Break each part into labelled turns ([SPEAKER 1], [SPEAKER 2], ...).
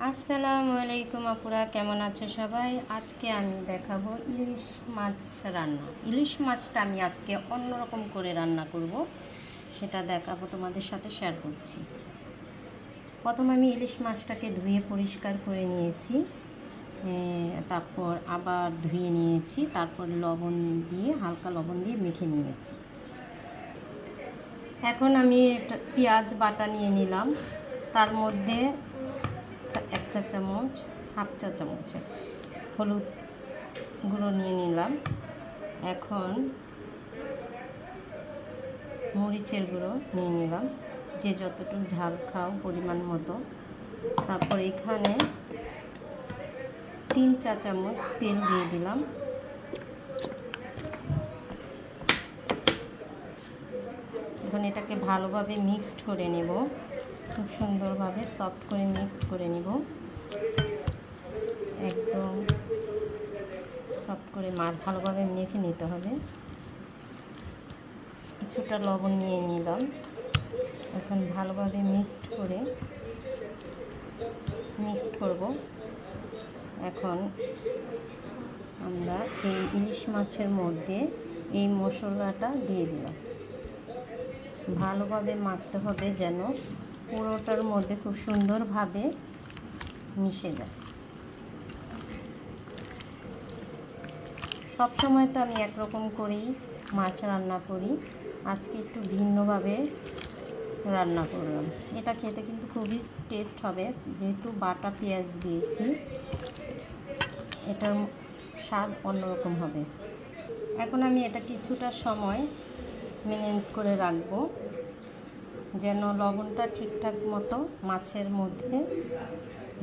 [SPEAKER 1] আসসালামু আলাইকুম আপুরা, কেমন আছো সবাই? আজকে আমি দেখাবো ইলিশ মাছ রান্না। ইলিশ মাছটা আমি আজকে অন্যরকম করে রান্না করব, সেটা দেখাবো, তোমাদের সাথে শেয়ার করছি। প্রথমে আমি ইলিশ মাছটাকে ধুয়ে পরিষ্কার করে নিয়েছি, তারপর আবার ধুয়ে নিয়েছি, তারপর হালকা লবণ দিয়ে মেখে নিয়েছি। এখন আমি একটা পেঁয়াজ বাটা নিয়ে নিলাম, তার মধ্যে 1 চা চামচ, হাফ চা চামচ হলুদ গুঁড়ো নিয়ে নিলাম। এখন মরিচের গুঁড়ো নিয়ে নিলাম, যে যতটুকু ঝাল খাও পরিমাণ মতো। তারপর এখানে 3 চা চামচ তেল দিয়ে দিলাম। এখন এটাকে ভালোভাবে মিক্সড করে নেব, খুব সুন্দরভাবে সফট করে মিক্সড করে নেব, একদম সফট করে ভালোভাবে মেখে নিতে হবে। কিছুটা লবণ নিয়ে নিলাম। এখন ভালোভাবে মিক্সড করব। এখন আমরা এই ইলিশ মাছের মধ্যে এই মশলাটা দিয়ে দিলাম। ভালোভাবে মাখতে হবে যেন পুরোটার মধ্যে খুব সুন্দরভাবে মিশে যায়। সব সময় তো আমি একরকম করেই মাছ রান্না করি, আজকে একটু ভিন্নভাবে রান্না করলাম। এটা খেতে কিন্তু খুবই টেস্ট হবে, যেহেতু বাটা পেঁয়াজ দিয়েছি, এটার স্বাদ অন্যরকম হবে। এখন আমি এটা কিছুটা সময় ম্যারিনেট করে রাখবো, যেন লবণটা ঠিকঠাক মতো মাছের মধ্যে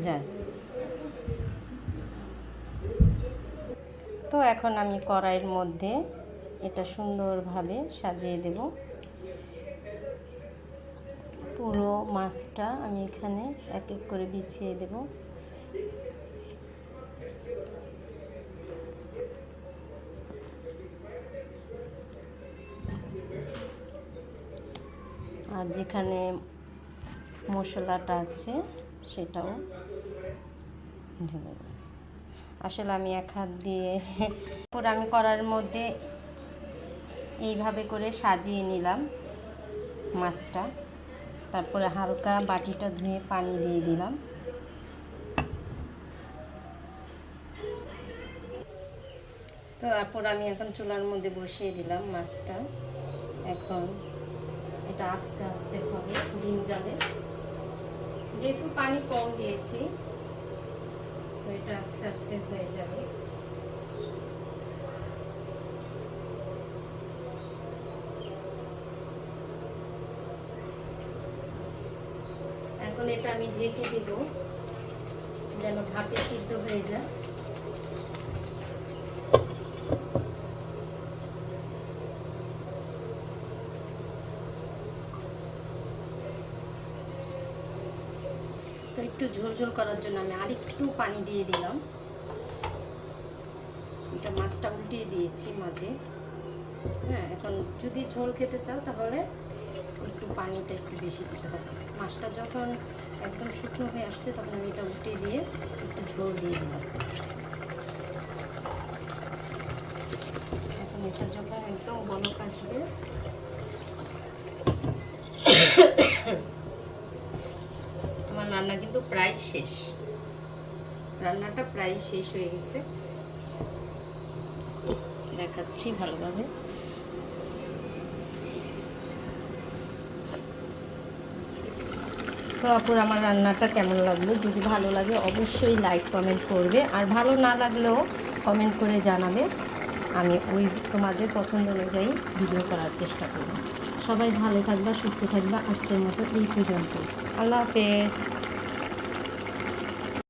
[SPEAKER 1] যায়। তো এখন আমি কড়াইয়ের মধ্যে এটা সুন্দরভাবে সাজিয়ে দেব। পুরো মাছটা আমি এখানে এক এক করে বিছিয়ে দেব। আর যেখানে মশলাটা আছে সেটাও ঢেলে দেব। আসলে আমি এক হাত দিয়ে পরে আমি কড়াইয়ের মধ্যে এইভাবে করে সাজিয়ে নিলাম মাছটা। তারপরে হালকা বাটিটা ধুয়ে পানি দিয়ে দিলাম। তো তারপর আমি এখন চুলার মধ্যে বসিয়ে দিলাম মাছটা। এখন এটা আস্তে আস্তে হবে ডিম জালে, যেহেতু পানি কম দিয়েছি তো এটা আস্তে আস্তে হয়ে যাবে। এখন এটা আমি ঢেকে দেব যেন ভাপে সিদ্ধ হয়ে যায়। তো একটু ঝোল ঝোল করার জন্য আমি আরেকটু পানি দিয়ে দিলাম। এটা মাছটা উল্টিয়ে দিয়েছি মাঝে। এখন যদি ঝোল খেতে চাও তাহলে একটু পানিটা একটু বেশি দিতে হবে। মাছটা যখন একদম শুকনো হয়ে আসছে তখন আমি এটা উল্টে দিয়ে একটু ঝোল দিয়ে দিলাম। এখন এটা যখন একদম বলক আসবে আমার রান্না কিন্তু প্রায় শেষ, রান্নাটা প্রায় শেষ হয়ে গেছে, দেখাচ্ছি ভালোভাবে। তো আপুর আমার রান্নাটা কেমন লাগলো? যদি ভালো লাগে অবশ্যই লাইক কমেন্ট করবে, আর ভালো না লাগলেও কমেন্ট করে জানাবে। আমি তোমাদের পছন্দ অনুযায়ী ভিডিও করার চেষ্টা করব। সবাই ভালো থাকবা, সুস্থ থাকবা। আজকের মতো এই পর্যন্ত। আল্লাহ হাফেজ।